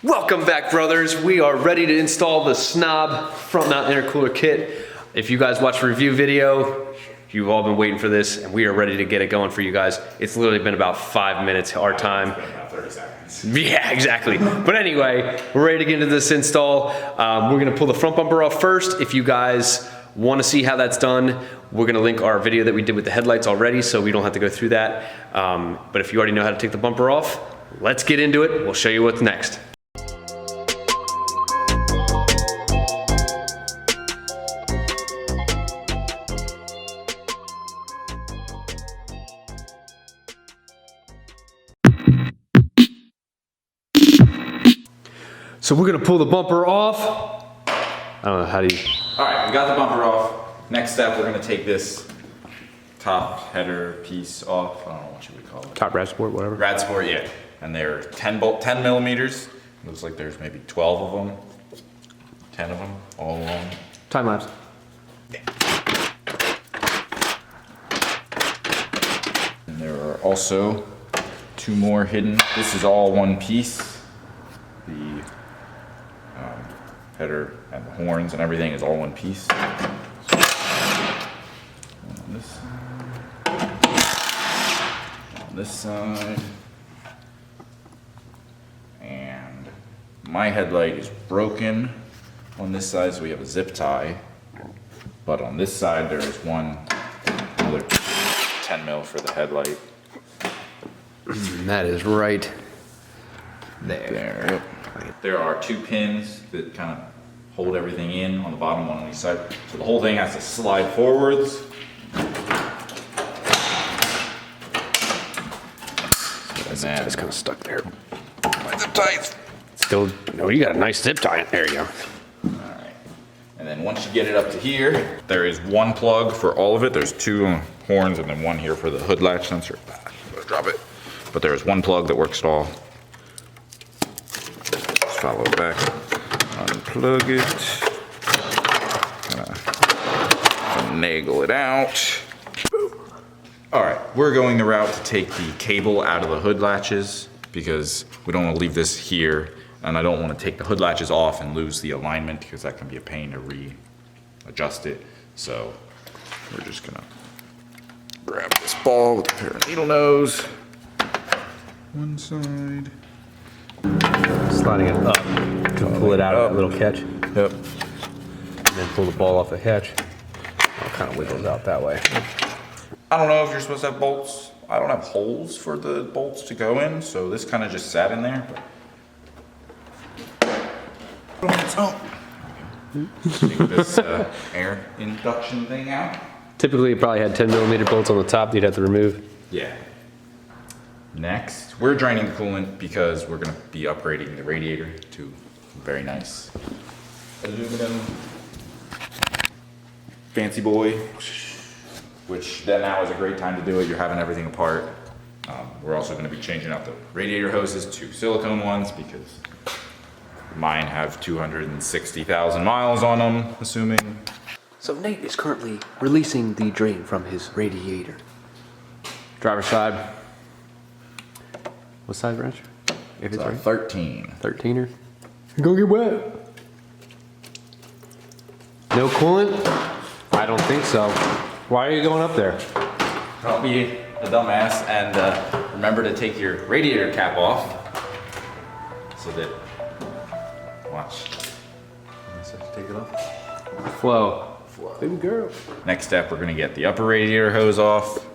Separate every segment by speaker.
Speaker 1: Welcome back, brothers. We are ready to install the Snabb front mount intercooler kit. If you guys watched the review video, you've all been waiting for this, and we are ready to get it going for you guys. It's literally been about 5 minutes our time.
Speaker 2: It's been about 30 seconds.
Speaker 1: Yeah, exactly. But anyway, we're ready to get into this install. We're gonna pull the front bumper off first. If you guys wanna see how that's done, we're gonna link our video that we did with the headlights already, so we don't have to go through that. But if you already know how to take the bumper off, let's get into it. We'll show you what's next. So we're gonna pull the bumper off. I don't know, how do you?
Speaker 2: All right, we got the bumper off. Next step, we're gonna take this top header piece off. I don't know what you would call it.
Speaker 1: Top rad sport, whatever.
Speaker 2: Rad sport, yeah. And they're 10 millimeters. Looks like there's maybe 12 of them. 10 of them, all along.
Speaker 1: Time lapse.
Speaker 2: And there are also 2 more hidden. This is all one piece. The header and the horns and everything is all one piece. So, on this side, and my headlight is broken on this side, so we have a zip tie. But on this side, there is another 10 mil for the headlight.
Speaker 1: That is right there.
Speaker 2: Yep. There are 2 pins that kind of hold everything in on the bottom, one on each side. So the whole thing has to slide forwards.
Speaker 1: It's kind of stuck there. My zip ties. Still, no, you got a nice zip tie. There you go.
Speaker 2: Alright. And then once you get it up to here, there is 1 plug for all of it. There's 2 horns and then 1 here for the hood latch sensor. Let's drop it. But there is 1 plug that works it all. Just follow it back. Unplug it. Finagle it out. Alright, we're going the route to take the cable out of the hood latches because we don't want to leave this here, and I don't want to take the hood latches off and lose the alignment because that can be a pain to readjust it. So we're just gonna grab this ball with a pair of needle nose. One side.
Speaker 1: Sliding it up to pull it out of that little catch.
Speaker 2: Yep.
Speaker 1: And then pull the ball off the catch. It kind of wiggles out that way.
Speaker 2: I don't know if you're supposed to have bolts. I don't have holes for the bolts to go in, so this kind of just sat in there. Take this air induction thing out.
Speaker 1: Typically, it probably had 10 millimeter bolts on the top that you'd have to remove.
Speaker 2: Yeah. Next, we're draining the coolant because we're going to be upgrading the radiator to very nice aluminum fancy boy, which then now is a great time to do it. You're having everything apart. We're also going to be changing out the radiator hoses to silicone ones because mine have 260,000 miles on them, assuming.
Speaker 1: So Nate is currently releasing the drain from his radiator. Driver's side. What size wrench? If it's right.
Speaker 2: 13.
Speaker 1: 13er. You're gonna get wet. No coolant? I don't think so. Why are you going up there?
Speaker 2: Don't be a dumbass and remember to take your radiator cap off so that, watch. Take it off.
Speaker 1: Flow. Baby girl.
Speaker 2: Next step, we're gonna get the upper radiator hose off,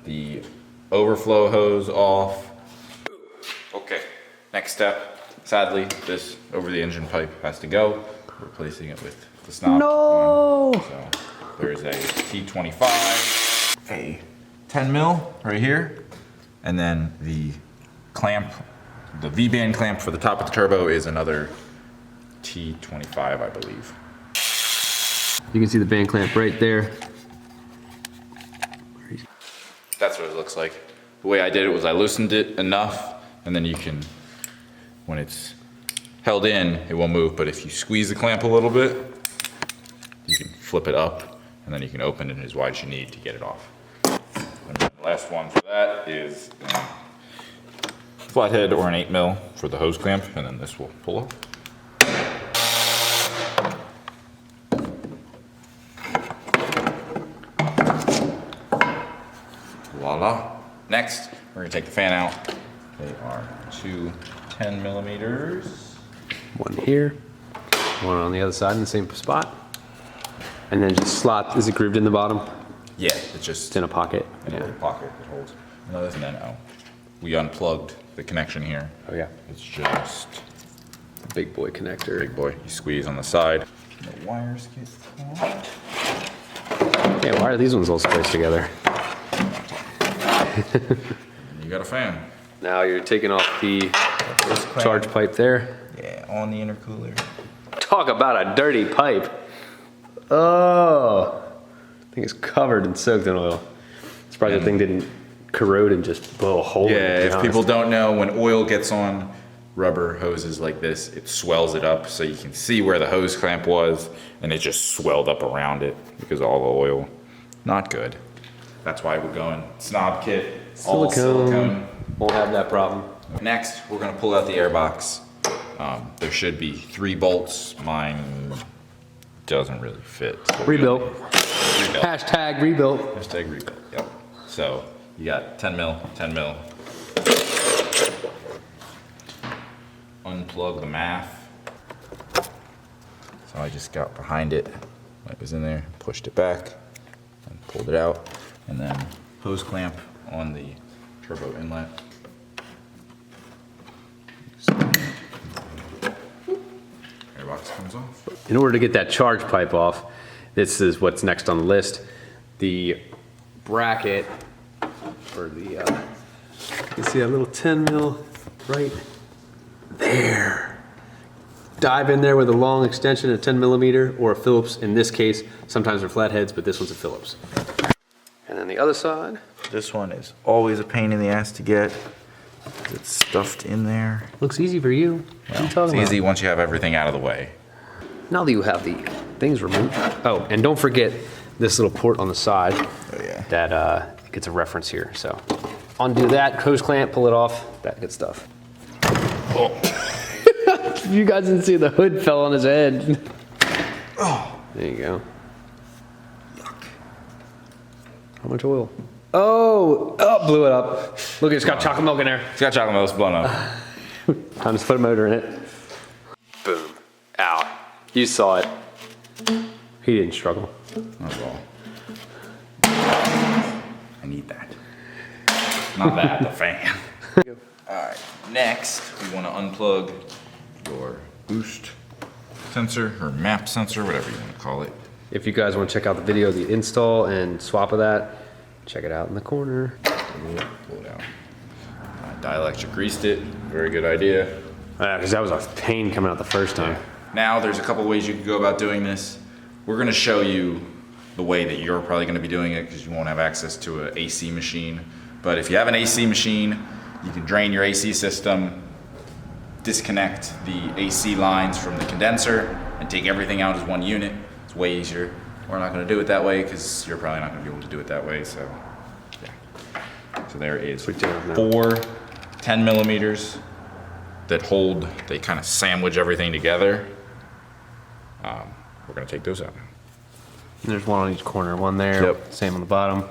Speaker 2: the overflow hose off. Okay, next step, sadly, this over the engine pipe has to go. We're replacing it with the Snabb.
Speaker 1: No!
Speaker 2: So there's a T25, a 10 mil right here, and then the clamp, the V-band clamp for the top of the turbo is another T25, I believe.
Speaker 1: You can see the band clamp right there.
Speaker 2: That's what it looks like. The way I did it was I loosened it enough, and then you can, when it's held in, it won't move, but if you squeeze the clamp a little bit, you can flip it up, and then you can open it as wide as you need to get it off. And the last one for that is flathead or an 8mm for the hose clamp, and then this will pull up. Voila. Next, we're gonna take the fan out. They are two 10mm.
Speaker 1: One here, one on the other side in the same spot. And then just slot, is it grooved in the bottom?
Speaker 2: Yeah, it's just
Speaker 1: It's in a pocket.
Speaker 2: in a little pocket that holds. And then, we unplugged the connection here.
Speaker 1: Oh yeah.
Speaker 2: It's just
Speaker 1: Big boy connector.
Speaker 2: big boy. You squeeze on the side. The wires get caught.
Speaker 1: Yeah, why are these ones all spliced together?
Speaker 2: You got a fan.
Speaker 1: Now you're taking off the charge pipe there.
Speaker 2: Yeah, on the intercooler.
Speaker 1: Talk about a dirty pipe. Oh, I think it's covered and soaked in oil. It's probably the thing didn't corrode and just blow a hole in it,
Speaker 2: Yeah,
Speaker 1: to be
Speaker 2: if
Speaker 1: honest.
Speaker 2: people don't know, when oil gets on rubber hoses like this, it swells it up so you can see where the hose clamp was, and it just swelled up around it because of all the oil. Not good. That's why we're going Snabb kit, all silicone.
Speaker 1: Won't have that problem.
Speaker 2: Next, we're gonna pull out the air box. There should be 3 bolts. Mine doesn't really fit. So
Speaker 1: Rebuilt.
Speaker 2: Rebuilt.
Speaker 1: Hashtag rebuilt.
Speaker 2: Hashtag rebuilt, yep. So you got 10mm, 10mm. Unplug the math. So I just got behind it. It was in there, pushed it back, and pulled it out. And then hose clamp on the turbo inlet. Airbox comes off.
Speaker 1: In order to get that charge pipe off, this is what's next on the list. The bracket for the, you see that little 10mm right there. Dive in there with a long extension, a 10mm or a Phillips. In this case, sometimes they're flatheads, but this one's a Phillips. And then the other side.
Speaker 2: This one is always a pain in the ass to get. It's stuffed in there.
Speaker 1: Looks easy for you. What are you
Speaker 2: It's
Speaker 1: talking about?
Speaker 2: easy once you have everything out of the way.
Speaker 1: Now that you have the things removed. Oh, and don't forget this little port on the side.
Speaker 2: Oh yeah.
Speaker 1: That gets a reference here. So undo that, hose clamp, pull it off, that good stuff.
Speaker 2: Oh.
Speaker 1: You guys didn't see the hood fell on his head.
Speaker 2: Oh.
Speaker 1: There you go. Yuck. How much oil? Oh, blew it up. Look, it's got chocolate milk in there.
Speaker 2: It's got chocolate milk, it's blown up.
Speaker 1: Time to put a motor in it. Boom. Out. You saw it. He didn't struggle.
Speaker 2: Not at all. I need that. Not that, the fan. Alright, next we want to unplug your boost sensor or map sensor, whatever you want to call it.
Speaker 1: If you guys want to check out the video of the install and swap of that, check it out in the corner.
Speaker 2: Pull it out. Dielectric greased it. Very good idea.
Speaker 1: Because that was a pain coming out the first time.
Speaker 2: Now there's a couple ways you could go about doing this. We're going to show you the way that you're probably going to be doing it because you won't have access to an AC machine. But if you have an AC machine, you can drain your AC system, disconnect the AC lines from the condenser, and take everything out as one unit. It's way easier. We're not going to do it that way because you're probably not going to be able to do it that way. So, yeah. So there is 4 10mm that hold, they kind of sandwich everything together. We're going to take those out.
Speaker 1: There's one on each corner, one there,
Speaker 2: Yep.
Speaker 1: same on the bottom.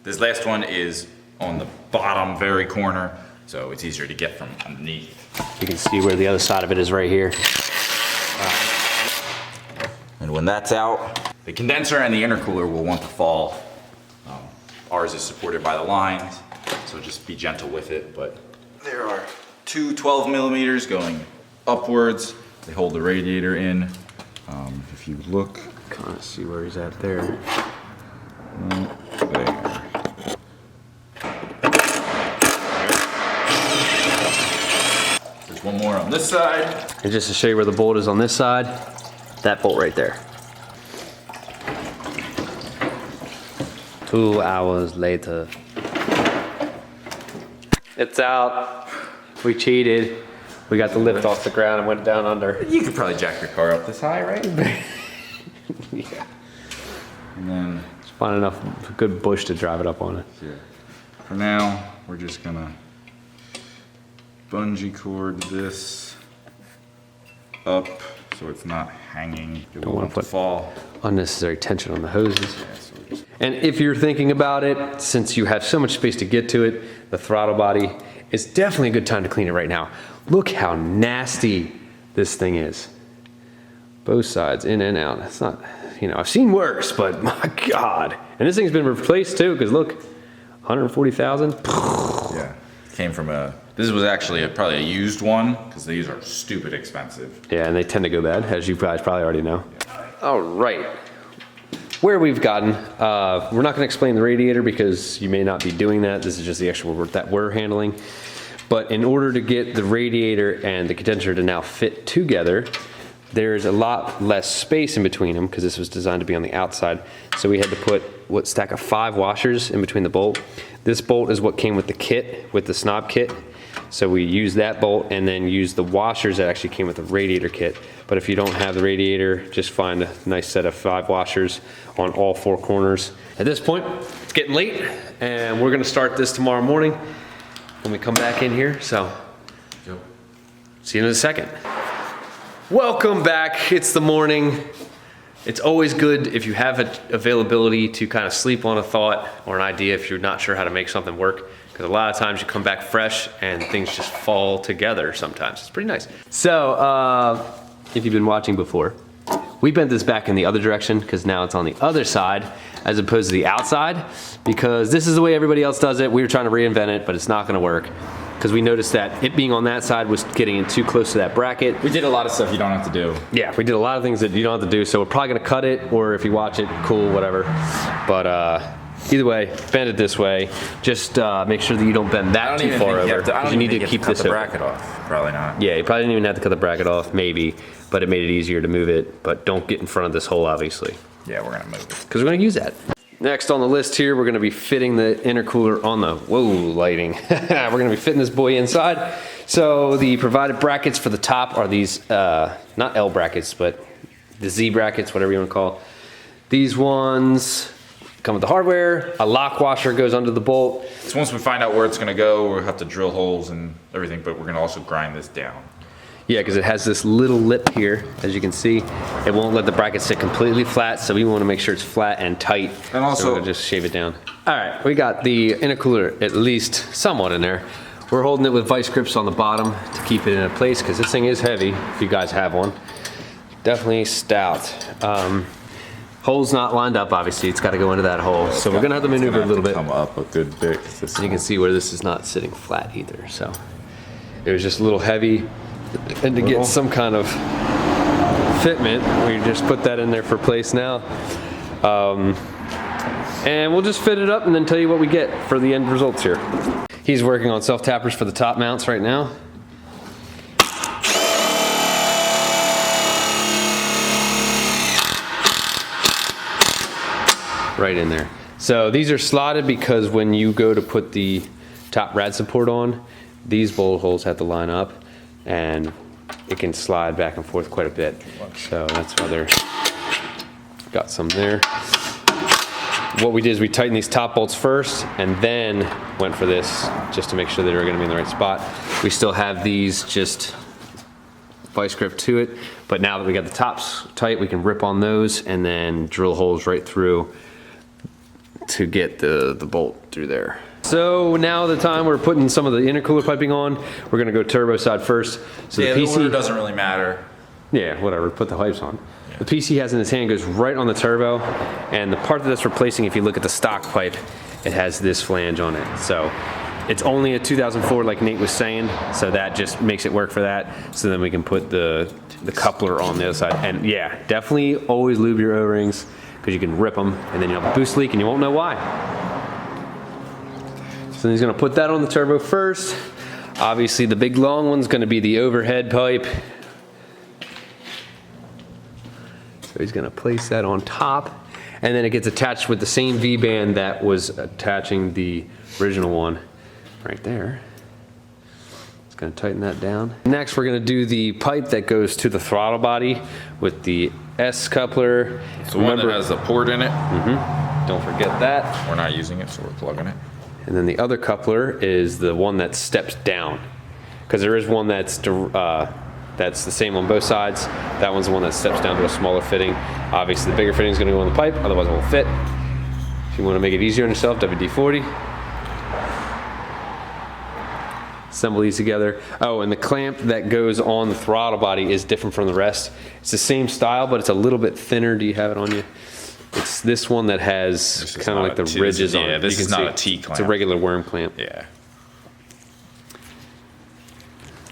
Speaker 2: This last one is on the bottom very corner, so it's easier to get from underneath.
Speaker 1: You can see where the other side of it is right here.
Speaker 2: And when that's out, the condenser and the intercooler will want to fall. Ours is supported by the lines, so just be gentle with it. But there are 2 12mm going upwards. They hold the radiator in. If you look,
Speaker 1: Kind of see where he's at there.
Speaker 2: there. There's one more on this side.
Speaker 1: And just to show you where the bolt is on this side, that bolt right there. 2 hours later. It's out. We cheated. We got the lift off the ground and went down under.
Speaker 2: You could probably jack your car up this high, right?
Speaker 1: Yeah.
Speaker 2: And then
Speaker 1: Just find enough good bush to drive it up on it.
Speaker 2: yeah. For now, we're just gonna bungee cord this up so it's not hanging. It
Speaker 1: Don't want to
Speaker 2: put fall.
Speaker 1: unnecessary tension on the hoses.
Speaker 2: Yeah, so we're just
Speaker 1: And if you're thinking about it, since you have so much space to get to it, the throttle body, it's definitely a good time to clean it right now. Look how nasty this thing is. Both sides, in and out. It's not, you know, I've seen worse, but my God. And this thing's been replaced too, because look, 140,000.
Speaker 2: yeah. Came from this was actually probably a used one because these are stupid expensive.
Speaker 1: Yeah, and they tend to go bad, as you guys probably already know. All right, where we've gotten, we're not gonna explain the radiator because you may not be doing that. This is just the actual work that we're handling. But in order to get the radiator and the condenser to now fit together, there's a lot less space in between them because this was designed to be on the outside. So we had to put what stack of 5 washers in between the bolt. This bolt is what came with the kit, with the Snabb kit. So we used that bolt and then used the washers that actually came with the radiator kit. But if you don't have the radiator, just find a nice set of 5 washers on all 4 corners. At this point, it's getting late and we're gonna start this tomorrow morning when we come back in here. So, see you in a second. Welcome back, it's the morning. It's always good if you have availability to kind of sleep on a thought or an idea if you're not sure how to make something work. Because a lot of times you come back fresh and things just fall together sometimes. It's pretty nice. So, if you've been watching before, we bent this back in the other direction because now it's on the other side as opposed to the outside because this is the way everybody else does it. We were trying to reinvent it, but it's not gonna work because we noticed that it being on that side was getting in too close to that bracket.
Speaker 2: We did a lot of stuff you don't have to do.
Speaker 1: Yeah, we did a lot of things that you don't have to do, so we're probably gonna cut it, or if you watch it, cool, whatever. But either way, bend it this way. Just make sure that you don't bend that too far over. You need to keep this
Speaker 2: the bracket off. Probably not.
Speaker 1: Yeah, you probably didn't even have to cut the bracket off, maybe, but it made it easier to move it. But don't get in front of this hole, obviously.
Speaker 2: Yeah, we're gonna move it.
Speaker 1: Because we're gonna use that. Next on the list here, we're gonna be fitting the intercooler on the, whoa, lighting. We're gonna be fitting this boy inside. So the provided brackets for the top are these, not L brackets, but the Z brackets, whatever you wanna call. These ones come with the hardware. A lock washer goes under the bolt.
Speaker 2: So once we find out where it's gonna go, we'll have to drill holes and everything, but we're gonna also grind this down.
Speaker 1: Yeah, because it has this little lip here, as you can see. It won't let the bracket sit completely flat, so we want to make sure it's flat and tight.
Speaker 2: And also,
Speaker 1: so we're gonna just shave it down. All right, we got the intercooler at least somewhat in there. We're holding it with vice grips on the bottom to keep it in place, because this thing is heavy, if you guys have one. Definitely stout. Hole's not lined up, obviously. It's got to go into that hole. So we're gonna have to maneuver a little bit.
Speaker 2: Come up a good bit.
Speaker 1: And you can see where this is not sitting flat either. So it was just a little heavy. And to get some kind of fitment, we just put that in there for place now. And we'll just fit it up and then tell you what we get for the end results here. He's working on self-tappers for the top mounts right now. Right in there. So these are slotted because when you go to put the top rad support on, these bolt holes have to line up and it can slide back and forth quite a bit. So that's why they're got some there. What we did is we tightened these top bolts first and then went for this just to make sure that they're gonna be in the right spot. We still have these just vice grip to it, but now that we got the tops tight, we can rip on those and then drill holes right through to get the bolt through there. So now the time we're putting some of the intercooler piping on, we're gonna go turbo side first. So
Speaker 2: yeah,
Speaker 1: the PC
Speaker 2: order doesn't really matter.
Speaker 1: Yeah, whatever, put the pipes on. Yeah. The PC has in his hand goes right on the turbo, and the part that's replacing, if you look at the stock pipe, it has this flange on it. So it's only a 2004 like Nate was saying, so that just makes it work for that. So then we can put the coupler on the other side. And yeah, definitely always lube your O-rings because you can rip them and then you'll have a boost leak and you won't know why. So he's gonna put that on the turbo first. Obviously the big long one's gonna be the overhead pipe. So he's gonna place that on top and then it gets attached with the same V-band that was attaching the original one right there. It's gonna tighten that down. Next we're gonna do the pipe that goes to the throttle body with the S coupler.
Speaker 2: It's the one that has the port in it.
Speaker 1: Don't forget that.
Speaker 2: We're not using it, so we're plugging it.
Speaker 1: And then the other coupler is the one that steps down. Because there is one that's the same on both sides. That one's the one that steps down to a smaller fitting. Obviously the bigger fitting is going to go in the pipe, otherwise it won't fit. If you want to make it easier on yourself, WD-40. Assemble these together. Oh, and the clamp that goes on the throttle body is different from the rest. It's the same style, but it's a little bit thinner. Do you have it on you? It's this one that has kind of like the ridges on it.
Speaker 2: Yeah, this is not a T-clamp.
Speaker 1: It's a regular worm clamp.
Speaker 2: Yeah.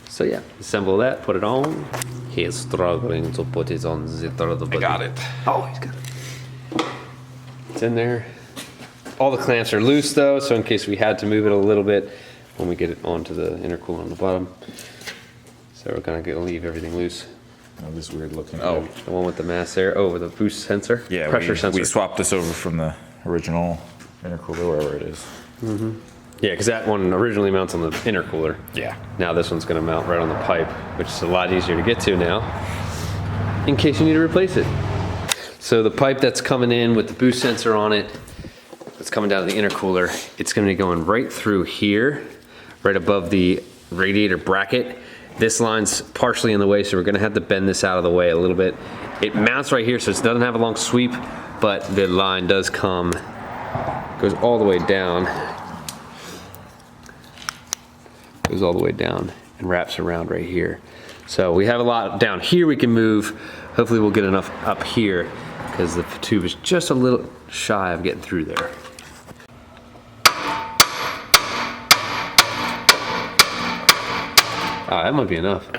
Speaker 1: So yeah, assemble that, put it on. He is struggling to put it on the throttle body.
Speaker 2: I got it.
Speaker 1: Oh, he's got it. It's in there. All the clamps are loose though, so in case we had to move it a little bit when we get it onto the intercooler on the bottom. So we're gonna leave everything loose.
Speaker 2: Oh, this weird looking. Oh,
Speaker 1: the one with the mass air. Oh, with the boost sensor.
Speaker 2: yeah,
Speaker 1: pressure sensor.
Speaker 2: We swapped this over from the original intercooler, wherever it is.
Speaker 1: Yeah, because that one originally mounts on the intercooler.
Speaker 2: Yeah.
Speaker 1: Now this one's gonna mount right on the pipe, which is a lot easier to get to now, in case you need to replace it. So the pipe that's coming in with the boost sensor on it, that's coming down to the intercooler, it's gonna be going right through here, right above the radiator bracket. This line's partially in the way, so we're gonna have to bend this out of the way a little bit. It mounts right here, so it doesn't have a long sweep, but the line does come, goes all the way down. Goes all the way down and wraps around right here. So we have a lot down here we can move. Hopefully we'll get enough up here because the tube is just a little shy of getting through there. Ah, that might be enough.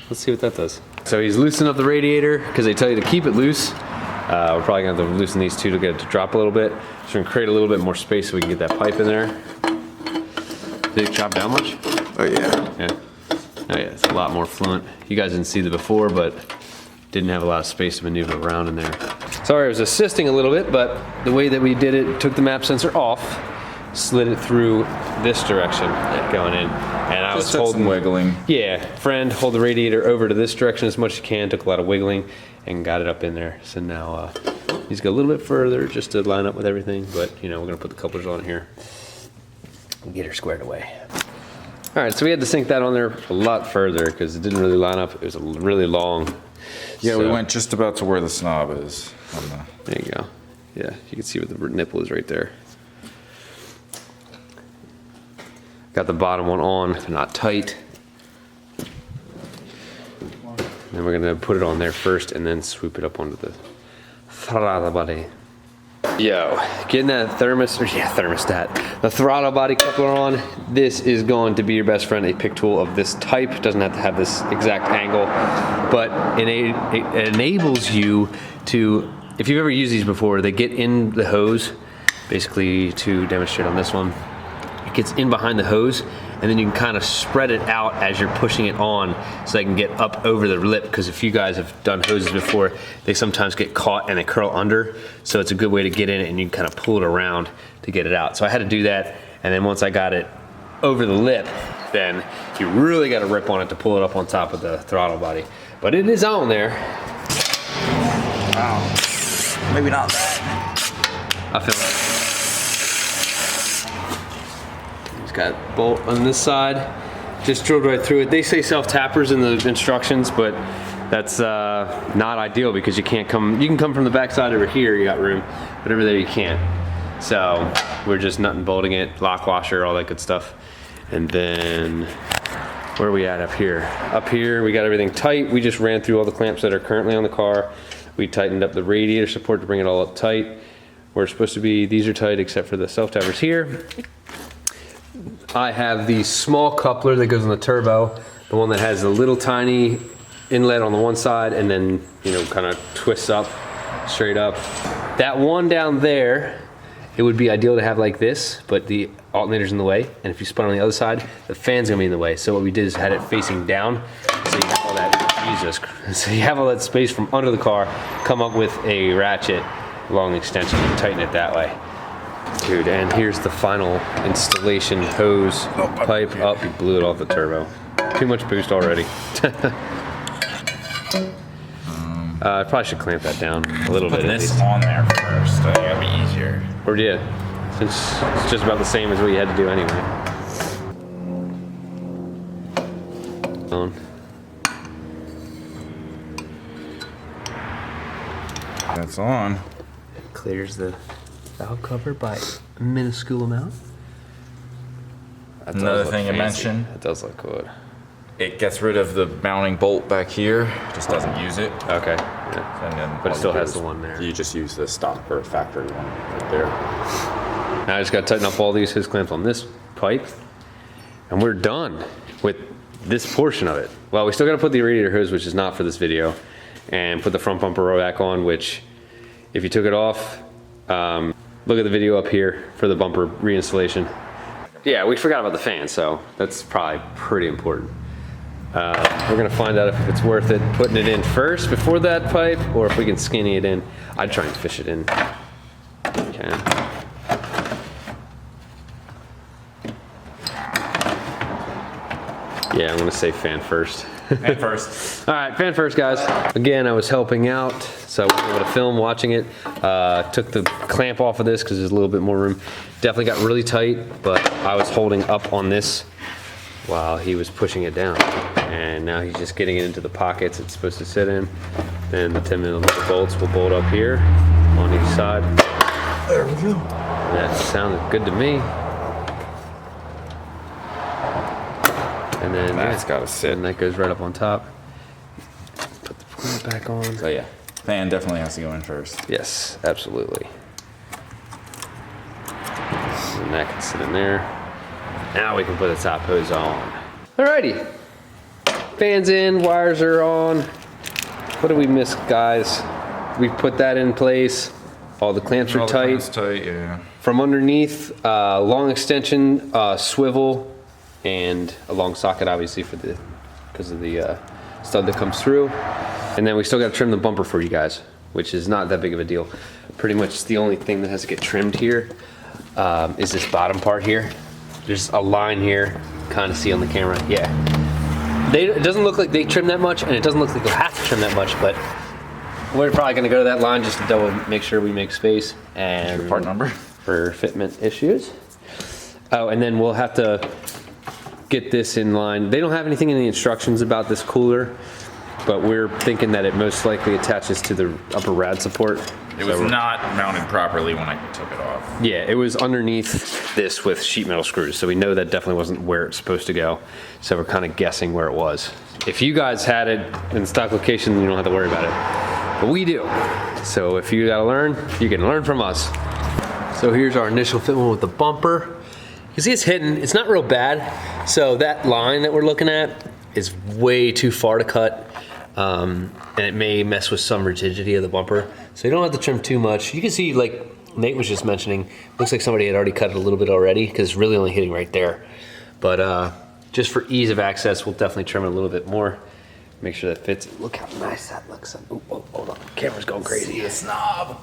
Speaker 1: Let's see what that does. So he's loosening up the radiator because they tell you to keep it loose. We're probably gonna have to loosen these two to get it to drop a little bit. So we're gonna create a little bit more space so we can get that pipe in there. Did it chop down much?
Speaker 2: Oh yeah.
Speaker 1: Yeah. Oh yeah, it's a lot more fluent. You guys didn't see the before, but didn't have a lot of space to maneuver around in there. Sorry, I was assisting a little bit, but the way that we did it, took the map sensor off, slid it through this direction going in, and I was holding,
Speaker 2: wiggling.
Speaker 1: Yeah, friend, hold the radiator over to this direction as much as you can. Took a lot of wiggling and got it up in there. So now he's got a little bit further just to line up with everything, but you know, we're gonna put the couplers on here and get her squared away. All right, so we had to sink that on there a lot further because it didn't really line up. It was really long.
Speaker 2: Yeah,
Speaker 1: so,
Speaker 2: we went just about to where the Snabb is.
Speaker 1: There you go. Yeah, you can see what the nipple is right there. Got the bottom one on, but not tight. Then we're gonna put it on there first and then swoop it up onto the throttle body. Yo, getting that thermostat, the throttle body coupler on, this is going to be your best friend. A pick tool of this type, doesn't have to have this exact angle, but it enables you to, if you've ever used these before, they get in the hose, basically to demonstrate on this one. It gets in behind the hose, and then you can kind of spread it out as you're pushing it on so they can get up over the lip, because if you guys have done hoses before, they sometimes get caught and they curl under, so it's a good way to get in it and you can kind of pull it around to get it out. So I had to do that, and then once I got it over the lip, then you really got to rip on it to pull it up on top of the throttle body. But it is on there.
Speaker 2: Wow. Maybe not.
Speaker 1: I feel it. Got bolt on this side, just drilled right through it. They say self-tappers in the instructions, but that's not ideal because you can come from the back side over here, you got room, but over there you can't. So we're just nut and bolting it, lock washer, all that good stuff. And then where are we at up here? Up here we got everything tight. We just ran through all the clamps that are currently on the car. We tightened up the radiator support to bring it all up tight. Where it's supposed to be, these are tight except for the self-tappers here. I have the small coupler that goes on the turbo, the one that has a little tiny inlet on the one side and then, you know, kind of twists up, straight up. That one down there, it would be ideal to have like this, but the alternator's in the way, and if you spun on the other side, the fan's gonna be in the way. So what we did is had it facing down, so you have all that, so you have all that space from under the car, come up with a ratchet, long extension, and tighten it that way. Dude, and here's the final installation hose pipe up. You blew it off the turbo. Too much boost already. I probably should clamp that down a little bit.
Speaker 2: Put
Speaker 1: At
Speaker 2: this
Speaker 1: least.
Speaker 2: on there first. I think that'd be easier.
Speaker 1: Or yeah, since it's just about the same as what you had to do anyway. On.
Speaker 2: That's on.
Speaker 1: Clears the valve cover by a minuscule amount. That does
Speaker 2: Another
Speaker 1: look
Speaker 2: thing to
Speaker 1: fancy.
Speaker 2: mention.
Speaker 1: That does look good.
Speaker 2: It gets rid of the mounting bolt back here. Just doesn't use it.
Speaker 1: Okay. Yeah.
Speaker 2: And then
Speaker 1: But it
Speaker 2: all
Speaker 1: still
Speaker 2: you do
Speaker 1: has
Speaker 2: is
Speaker 1: the one there.
Speaker 2: You just use the stock or factory one right there.
Speaker 1: Now I just got to tighten up all these hose clamps on this pipe, and we're done with this portion of it. Well, we still got to put the radiator hose, which is not for this video, and put the front bumper back on, which if you took it off, look at the video up here for the bumper reinstallation. Yeah, we forgot about the fan, so that's probably pretty important. We're gonna find out if it's worth it putting it in first before that pipe, or if we can skinny it in. I'd try and fish it in. Okay. Yeah, I'm gonna say fan first.
Speaker 2: Fan first.
Speaker 1: All right, fan first, guys. Again, I was helping out, so I was able to film watching it. Took the clamp off of this because there's a little bit more room. Definitely got really tight, but I was holding up on this while he was pushing it down. And now he's just getting it into the pockets it's supposed to sit in. Then the 10mm bolts will bolt up here on each side.
Speaker 2: There we go.
Speaker 1: That sounded good to me. And then
Speaker 2: That's gotta sit.
Speaker 1: And that goes right up on top. Put the clamp back on.
Speaker 2: So yeah, fan definitely has to go in first.
Speaker 1: Yes, absolutely. And that can sit in there. Now we can put the top hose on. Alrighty. Fans in, wires are on. What did we miss, guys? We put that in place. All the clamps are tight.
Speaker 2: It's tight, yeah.
Speaker 1: From underneath, long extension, swivel, and a long socket, obviously, because of the stud that comes through. And then we still got to trim the bumper for you guys, which is not that big of a deal. Pretty much the only thing that has to get trimmed here is this bottom part here. There's a line here, kind of see on the camera. Yeah, it doesn't look like they trim that much, and it doesn't look like they'll have to trim that much, but we're probably going to go to that line just to double make sure we make space and
Speaker 2: Your part number
Speaker 1: for fitment issues. Oh, and then we'll have to get this in line. They don't have anything in the instructions about this cooler, but we're thinking that it most likely attaches to the upper rad support.
Speaker 2: It was not mounted properly when I took it off.
Speaker 1: Yeah, it was underneath this with sheet metal screws, so we know that definitely wasn't where it's supposed to go. So we're kind of guessing where it was. If you guys had it in stock location, then you don't have to worry about it. But we do. So if you gotta learn, you can learn from us. So here's our initial fitment with the bumper. You see it's hidden, it's not real bad. So that line that we're looking at is way too far to cut. And it may mess with some rigidity of the bumper. So you don't have to trim too much. You can see, like Nate was just mentioning, looks like somebody had already cut it a little bit already because it's really only hitting right there. But just for ease of access, we'll definitely trim it a little bit more. Make sure that fits. Look how nice that looks. Ooh, oh, hold on, camera's going crazy.
Speaker 2: See a Snabb.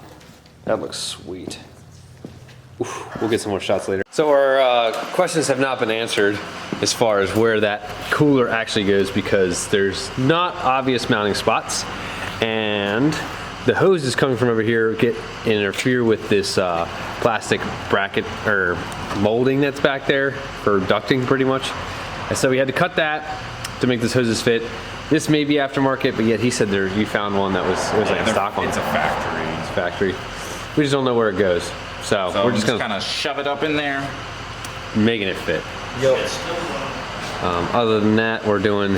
Speaker 1: That looks sweet. Oof, we'll get some more shots later. So our questions have not been answered as far as where that cooler actually goes because there's not obvious mounting spots, and the hose is coming from over here interfere with this plastic bracket or molding that's back there for ducting pretty much. And so we had to cut that to make this hoses fit. This may be aftermarket, but yet he said you found one that was like a stock one.
Speaker 2: It's a factory.
Speaker 1: It's factory. We just don't know where it goes. So we're just gonna
Speaker 2: kind of shove it up in there.
Speaker 1: making it fit.
Speaker 2: Yep.
Speaker 1: Other than that, we're doing,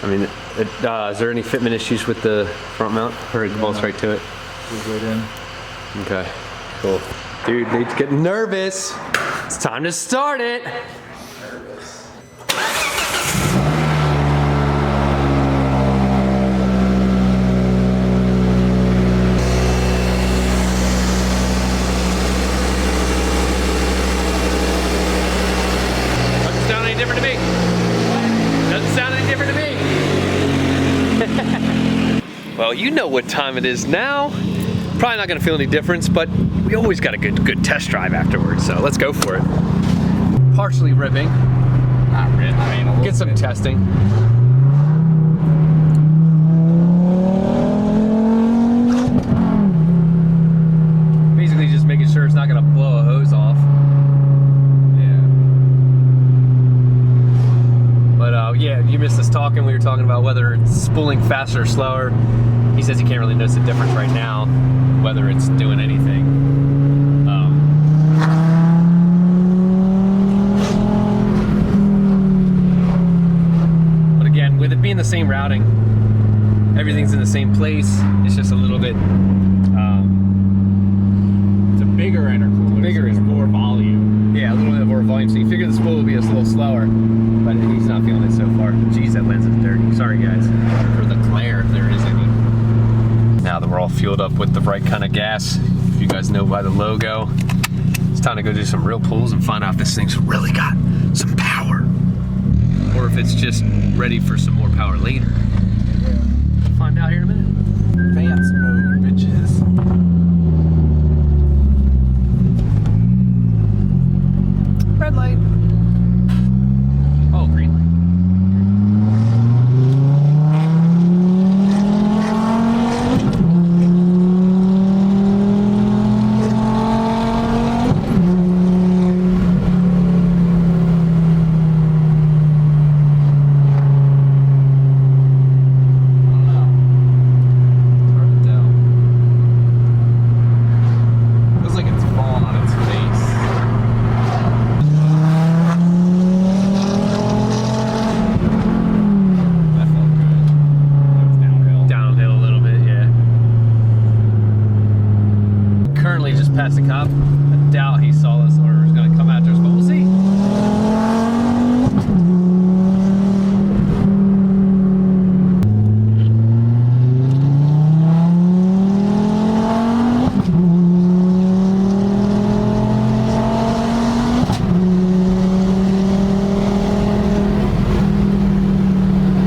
Speaker 1: I mean, is there any fitment issues with the front mount, or it bolts right to it?
Speaker 2: Right in.
Speaker 1: Okay, cool. Dude, Nate's getting nervous. It's time to start it. Doesn't sound any different to me. Doesn't sound any different to me. Well, you know what time it is now. Probably not gonna feel any difference, but we always got a good test drive afterwards, so let's go for it. Partially ripping.
Speaker 2: Not really. I mean,
Speaker 1: Get some testing. talking about whether it's spooling faster or slower. He says he can't really notice the difference right now, whether it's doing anything. But again, with it being the same routing, everything's in the same place. It's just a little bit.
Speaker 2: It's a bigger intercooler.
Speaker 1: Bigger
Speaker 2: is more volume.
Speaker 1: Yeah, a little bit more volume. So you figure the spool will be a little slower, but he's not feeling it so far. Jeez, that lens is dirty. Sorry, guys, for the glare if there is any. Now that we're all fueled up with the right kind of gas, if you guys know by the logo, it's time to go do some real pulls and find out if this thing's really got some power, or if it's just ready for some more power later. We'll find out here in a minute.
Speaker 2: Advanced mode, bitches.
Speaker 1: Red light. Oh, green light. Past the cop. I doubt he saw us or was going to come after us, but we'll see.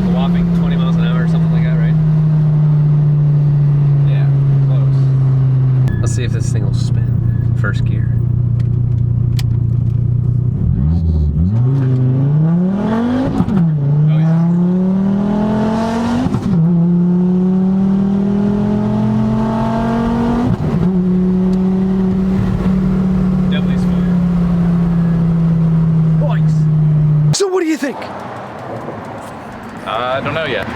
Speaker 1: A whopping 20 miles an hour or something like that, right?
Speaker 2: Yeah, close.
Speaker 1: Let's see if this thing will spin. First gear. Oh yeah. Definitely spin. Boys. So what do you think?
Speaker 2: I don't know yet.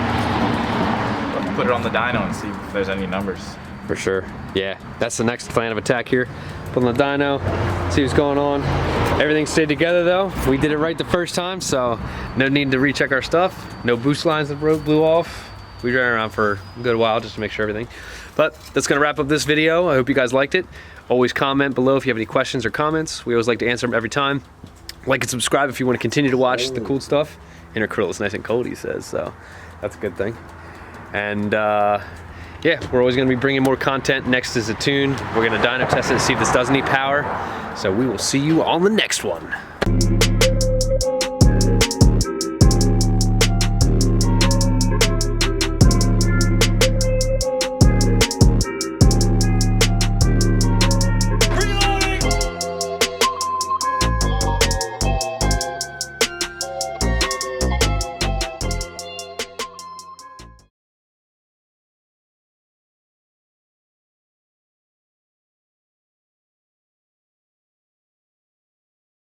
Speaker 2: Let's put it on the dyno and see if there's any numbers.
Speaker 1: For sure. Yeah, that's the next plan of attack here. Put on the dyno, see what's going on. Everything stayed together though. We did it right the first time, so no need to recheck our stuff. No boost lines that blew off. We ran around for a good while just to make sure everything. But that's gonna wrap up this video. I hope you guys liked it. Always comment below if you have any questions or comments. We always like to answer them every time. Like and subscribe if you want to continue to watch the cool stuff. Intercooler is nice and cold, he says, so that's a good thing. And yeah, we're always going to be bringing more content. Next is a tune. We're going to dyno test it to see if this does need power. So we will see you on the next one.